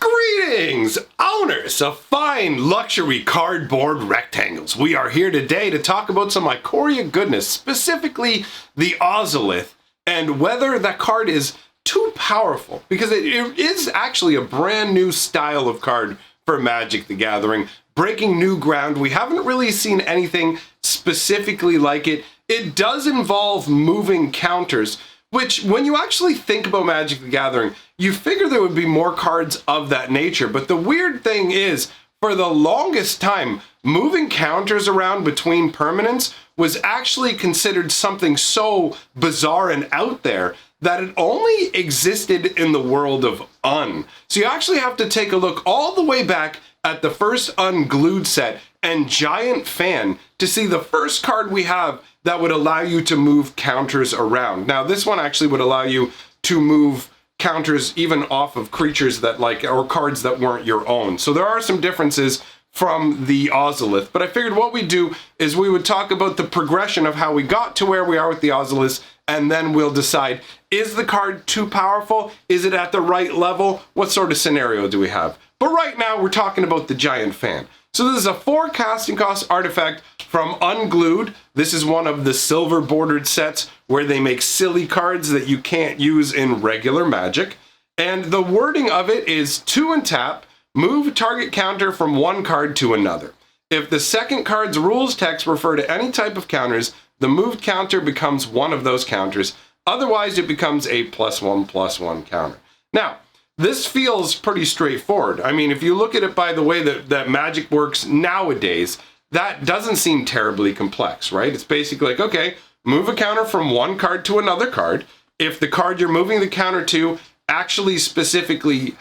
Greetings, owners of fine luxury cardboard rectangles. We are here today to talk about some Ikoria goodness, specifically the Ozolith, and whether that card is too powerful, because it is actually a brand new style of card for Magic the Gathering, breaking new ground. We haven't really seen anything specifically like it. It does involve moving counters, which when you actually think about Magic the Gathering, you figure there would be more cards of that nature. But the weird thing is, for the longest time, moving counters around between permanents was actually considered something so bizarre and out there that it only existed in the world of Un. So you actually have to take a look all the way back at the first Unglued set and Giant Fan to see the first card we have that would allow you to move counters around. Now, this one actually would allow you to move counters even off of creatures that or cards that weren't your own. So there are some differences from the Ozolith, but I figured what we'd do is we would talk about the progression of how we got to where we are with the Ozolith, and then we'll decide, is the card too powerful? Is it at the right level? What sort of scenario do we have? But right now we're talking about the Giant Fan. So this is a 4 casting cost artifact from Unglued. This is one of the silver bordered sets where they make silly cards that you can't use in regular Magic. And the wording of it is 2 and tap, move target counter from one card to another. If the second card's rules text refer to any type of counters, the moved counter becomes one of those counters. Otherwise, it becomes a +1/+1 counter. Now, this feels pretty straightforward. I mean, if you look at it by the way that Magic works nowadays, that doesn't seem terribly complex, right? It's basically like, okay, move a counter from one card to another card. If the card you're moving the counter to actually specifically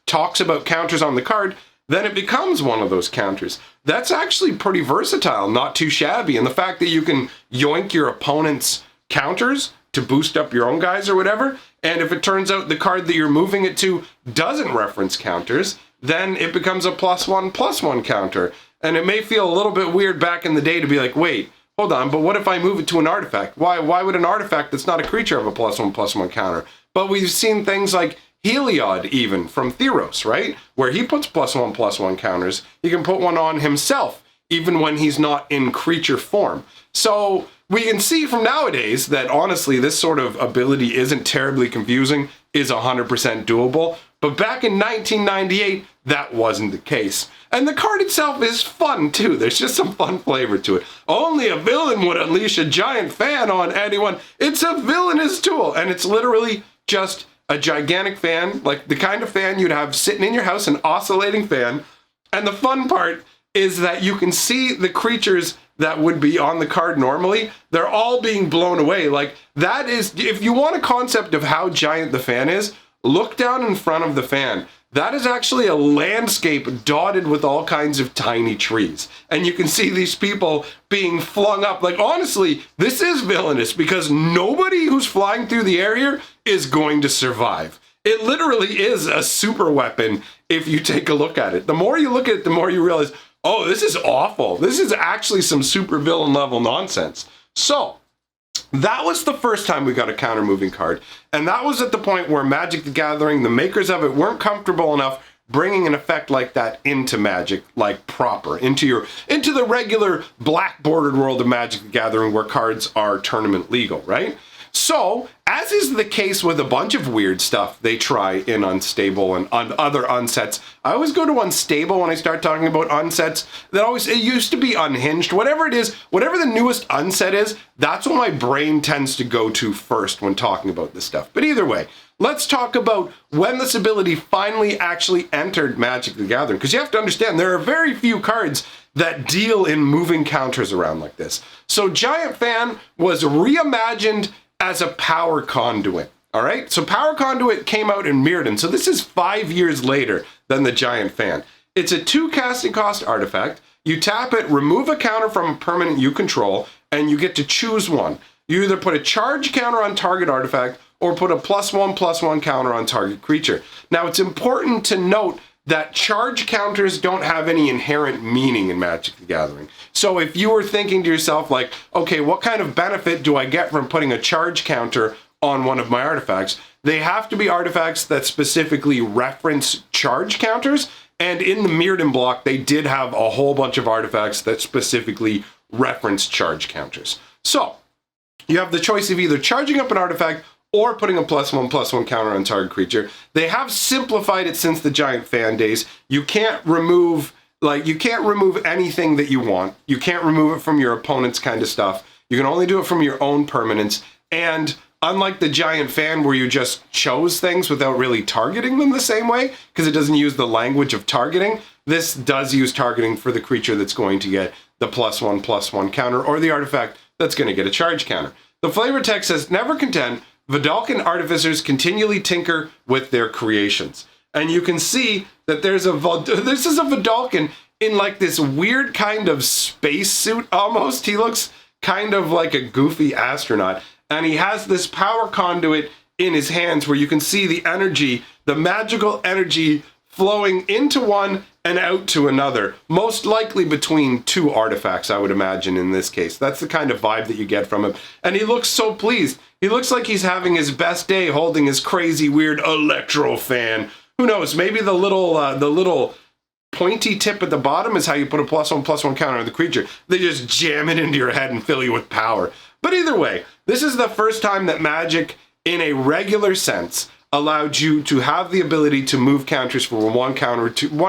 talks about counters on the card, then it becomes one of those counters. That's actually pretty versatile, not too shabby. And the fact that you can yoink your opponent's counters to boost up your own guys or whatever, and if it turns out the card that you're moving it to doesn't reference counters, then it becomes a +1/+1 counter. And it may feel a little bit weird back in the day to be like, wait, hold on, but what if I move it to an artifact? Why would an artifact that's not a creature have a +1/+1 counter? But we've seen things like Heliod even from Theros, right? Where he puts +1/+1 counters. He can put one on himself, even when he's not in creature form. So we can see from nowadays that honestly, this sort of ability isn't terribly confusing, is 100% doable. But back in 1998, that wasn't the case. And the card itself is fun too. There's just some fun flavor to it. Only a villain would unleash a Giant Fan on anyone. It's a villainous tool, and it's literally just a gigantic fan, like the kind of fan you'd have sitting in your house, an oscillating fan. And the fun part is that you can see the creatures that would be on the card normally. They're all being blown away. Like, that is, if you want a concept of how giant the fan is, look down in front of the fan. That is actually a landscape dotted with all kinds of tiny trees. And you can see these people being flung up. Like, honestly, this is villainous because nobody who's flying through the air here is going to survive. It literally is a super weapon if you take a look at it. The more you look at it, the more you realize, oh, this is awful. This is actually some super villain level nonsense. So that was the first time we got a counter moving card. And that was at the point where Magic the Gathering, the makers of it, weren't comfortable enough bringing an effect like that into Magic, like proper, into the regular black bordered world of Magic the Gathering where cards are tournament legal, right? So, as is the case with a bunch of weird stuff they try in Unstable and on other unsets, I always go to Unstable when I start talking about unsets. It used to be Unhinged. Whatever it is, whatever the newest unset is, that's what my brain tends to go to first when talking about this stuff. But either way, let's talk about when this ability finally actually entered Magic the Gathering. Because you have to understand, there are very few cards that deal in moving counters around like this. So Giant Fan was reimagined as a power conduit, all right? So power conduit came out in Mirrodin, so this is 5 years later than the Giant Fan. It's a 2 casting cost artifact. You tap it, remove a counter from a permanent you control, and you get to choose one. You either put a charge counter on target artifact or put a +1/+1 counter on target creature. Now, it's important to note that charge counters don't have any inherent meaning in Magic the Gathering. So if you were thinking to yourself like, okay, what kind of benefit do I get from putting a charge counter on one of my artifacts? they have to be artifacts that specifically reference charge counters. And in the Mirrodin block, they did have a whole bunch of artifacts that specifically reference charge counters. So you have the choice of either charging up an artifact or putting a +1/+1 counter on target creature. They have simplified it since the Giant Fan days. You can't remove anything that you want. You can't remove it from your opponent's kind of stuff. You can only do it from your own permanents. And unlike the Giant Fan where you just chose things without really targeting them the same way, because it doesn't use the language of targeting, this does use targeting for the creature that's going to get the +1/+1 counter or the artifact that's going to get a charge counter. The flavor text says, never content, Vedalken artificers continually tinker with their creations. And you can see that this is a Vedalken in like this weird kind of space suit almost. He looks kind of like a goofy astronaut. And he has this power conduit in his hands where you can see the energy, the magical energy flowing into one and out to another. Most likely between two artifacts, I would imagine in this case. That's the kind of vibe that you get from him. And he looks so pleased. He looks like he's having his best day holding his crazy, weird electro fan. Who knows? Maybe the little pointy tip at the bottom is how you put a +1/+1 counter on the creature. They just jam it into your head and fill you with power. But either way, this is the first time that Magic, in a regular sense, allowed you to have the ability to move counters from one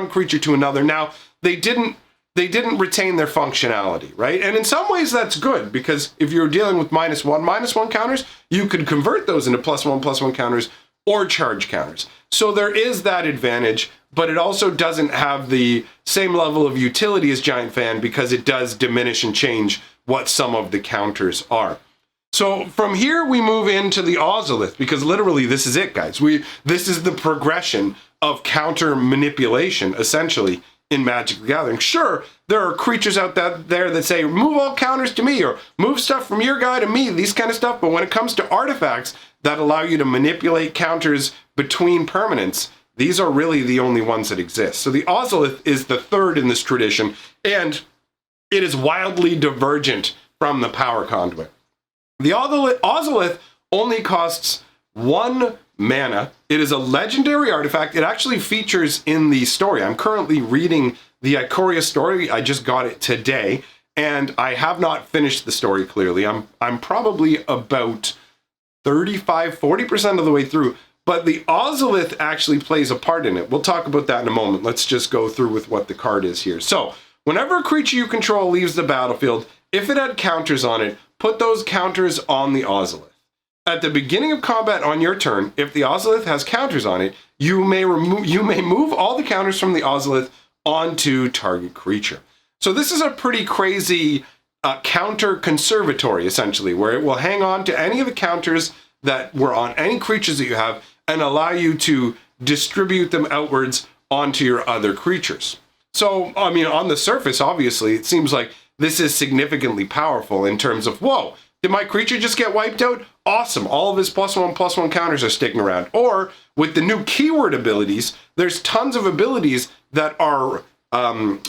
creature to another. Now, they didn't retain their functionality, right? And in some ways that's good, because if you're dealing with -1/-1 counters, you could convert those into +1/+1 counters or charge counters. So there is that advantage, but it also doesn't have the same level of utility as Giant Fan because it does diminish and change what some of the counters are. So from here we move into the Ozolith, because literally this is it, guys. This is the progression of counter manipulation, essentially, in Magic the Gathering. Sure, there are creatures out there that say, move all counters to me, or move stuff from your guy to me, these kind of stuff. But when it comes to artifacts that allow you to manipulate counters between permanents, these are really the only ones that exist. So the Ozolith is the third in this tradition, and it is wildly divergent from the power conduit. The Ozolith only costs 1 mana. It is a legendary artifact. It actually features in the story. I'm currently reading the Ikoria story. I just got it today, and I have not finished the story clearly. I'm probably about 35-40% of the way through, but the Ozolith actually plays a part in it. We'll talk about that in a moment. Let's just go through with what the card is here. So, whenever a creature you control leaves the battlefield, if it had counters on it, put those counters on the Ozolith. At the beginning of combat on your turn, if the Ozolith has counters on it, you may move all the counters from the Ozolith onto target creature. So this is a pretty crazy counter conservatory, essentially, where it will hang on to any of the counters that were on any creatures that you have and allow you to distribute them outwards onto your other creatures. So, I mean, on the surface, obviously, it seems like this is significantly powerful in terms of, whoa, did my creature just get wiped out? Awesome, all of his +1/+1 counters are sticking around. Or, with the new keyword abilities, there's tons of abilities that are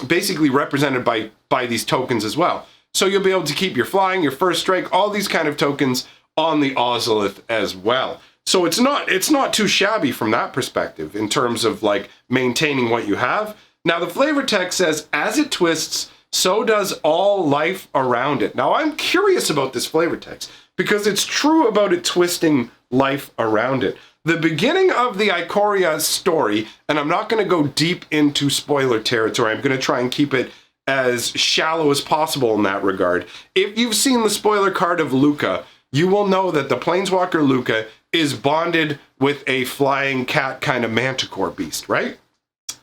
basically represented by these tokens as well. So you'll be able to keep your flying, your first strike, all these kind of tokens on the Ozolith as well. So it's not too shabby from that perspective in terms of like maintaining what you have. Now the flavor text says, as it twists, so does all life around it. Now I'm curious about this flavor text because it's true about it twisting life around it. The beginning of the Ikoria story, and I'm not going to go deep into spoiler territory, I'm going to try and keep it as shallow as possible in that regard. If you've seen the spoiler card of Luca, you will know that the Planeswalker Luca is bonded with a flying cat kind of manticore beast, right?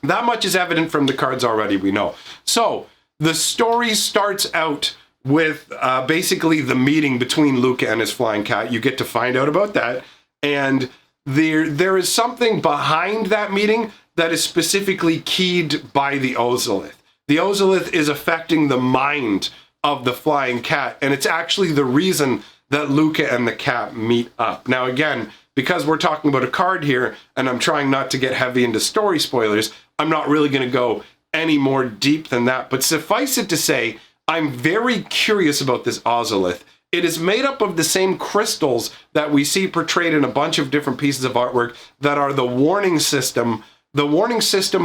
That much is evident from the cards already, we know. So, the story starts out with basically the meeting between Luca and his flying cat. You get to find out about that, and there is something behind that meeting that is specifically keyed by the Ozolith. The Ozolith is affecting the mind of the flying cat, and it's actually the reason that Luca and the cat meet up. Now again, because we're talking about a card here, and I'm trying not to get heavy into story spoilers, I'm not really going to go any more deep than that, but suffice it to say, I'm very curious about this Ozolith, it is made up of the same crystals that we see portrayed in a bunch of different pieces of artwork that are the warning system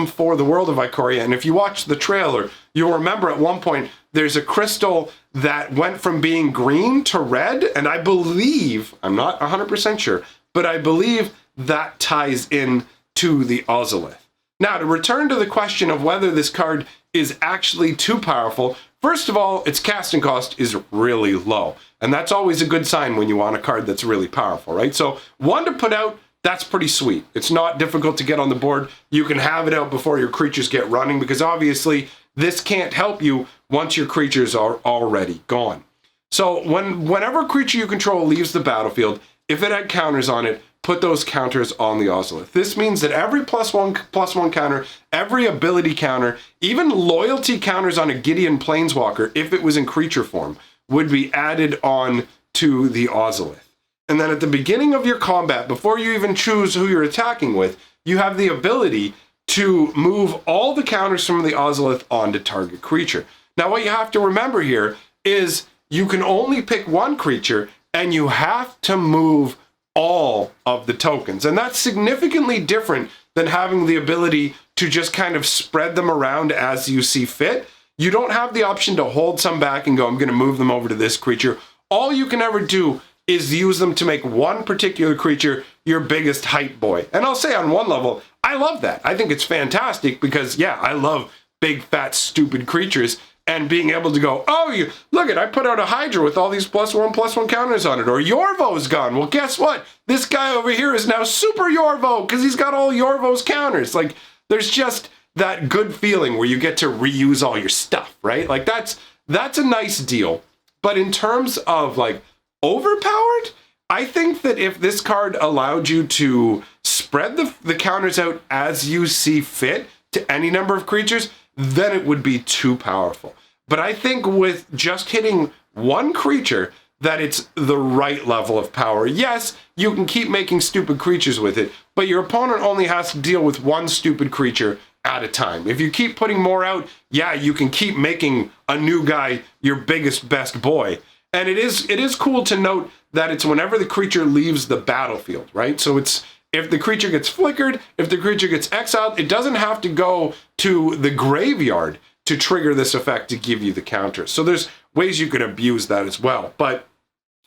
for the world of Ikoria. And if you watch the trailer, you'll remember at one point there's a crystal that went from being green to red, and I believe, I'm not 100% sure, but I believe that ties in to the Ozolith. Now, to return to the question of whether this card is actually too powerful, first of all, its casting cost is really low, and that's always a good sign when you want a card that's really powerful, right? So 1 to put out, that's pretty sweet. It's not difficult to get on the board. You can have it out before your creatures get running, because obviously this can't help you once your creatures are already gone. So whenever a creature you control leaves the battlefield, if it had counters on it, put those counters on the Ozolith. This means that every +1/+1 counter, every ability counter, even loyalty counters on a Gideon Planeswalker, if it was in creature form, would be added on to the Ozolith. And then at the beginning of your combat, before you even choose who you're attacking with, you have the ability to move all the counters from the Ozolith onto target creature. Now, what you have to remember here is you can only pick one creature, and you have to move all of the tokens. And that's significantly different than having the ability to just kind of spread them around as you see fit. You don't have the option to hold some back and go, I'm going to move them over to this creature. All you can ever do is use them to make one particular creature your biggest hype boy. And I'll say on one level, I love that. I think it's fantastic because, yeah, I love big, fat, stupid creatures. And being able to go, oh, look it, I put out a Hydra with all these +1/+1 counters on it. Or Yorvo's gone. Well, guess what? This guy over here is now Super Yorvo because he's got all Yorvo's counters. Like, there's just that good feeling where you get to reuse all your stuff, right? Like, that's a nice deal. But in terms of, like, overpowered, I think that if this card allowed you to spread the counters out as you see fit to any number of creatures, then it would be too powerful. But I think with just hitting one creature, that it's the right level of power. Yes, you can keep making stupid creatures with it, but your opponent only has to deal with one stupid creature at a time. If you keep putting more out, yeah, you can keep making a new guy your biggest, best boy. And it is cool to note that it's whenever the creature leaves the battlefield, right? So it's if the creature gets flickered, if the creature gets exiled, it doesn't have to go to the graveyard to trigger this effect to give you the counter. So there's ways you could abuse that as well. But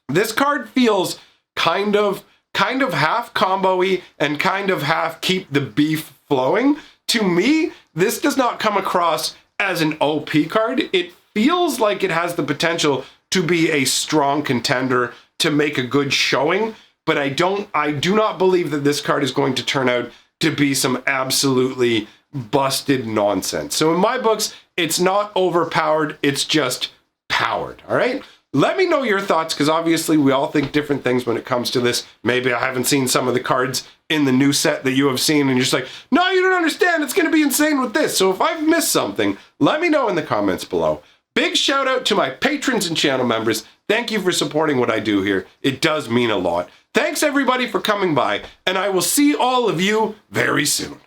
this card feels kind of half combo-y and kind of half keep the beef flowing. To me, this does not come across as an OP card. It feels like it has the potential to be a strong contender to make a good showing, but I do not believe that this card is going to turn out to be some absolutely busted nonsense. So in my books, it's not overpowered, it's just powered, all right? Let me know your thoughts, because obviously we all think different things when it comes to this. Maybe I haven't seen some of the cards in the new set that you have seen, and you're just like, no, you don't understand, it's going to be insane with this. So if I've missed something, let me know in the comments below. Big shout out to my patrons and channel members. Thank you for supporting what I do here. It does mean a lot. Thanks everybody for coming by, and I will see all of you very soon.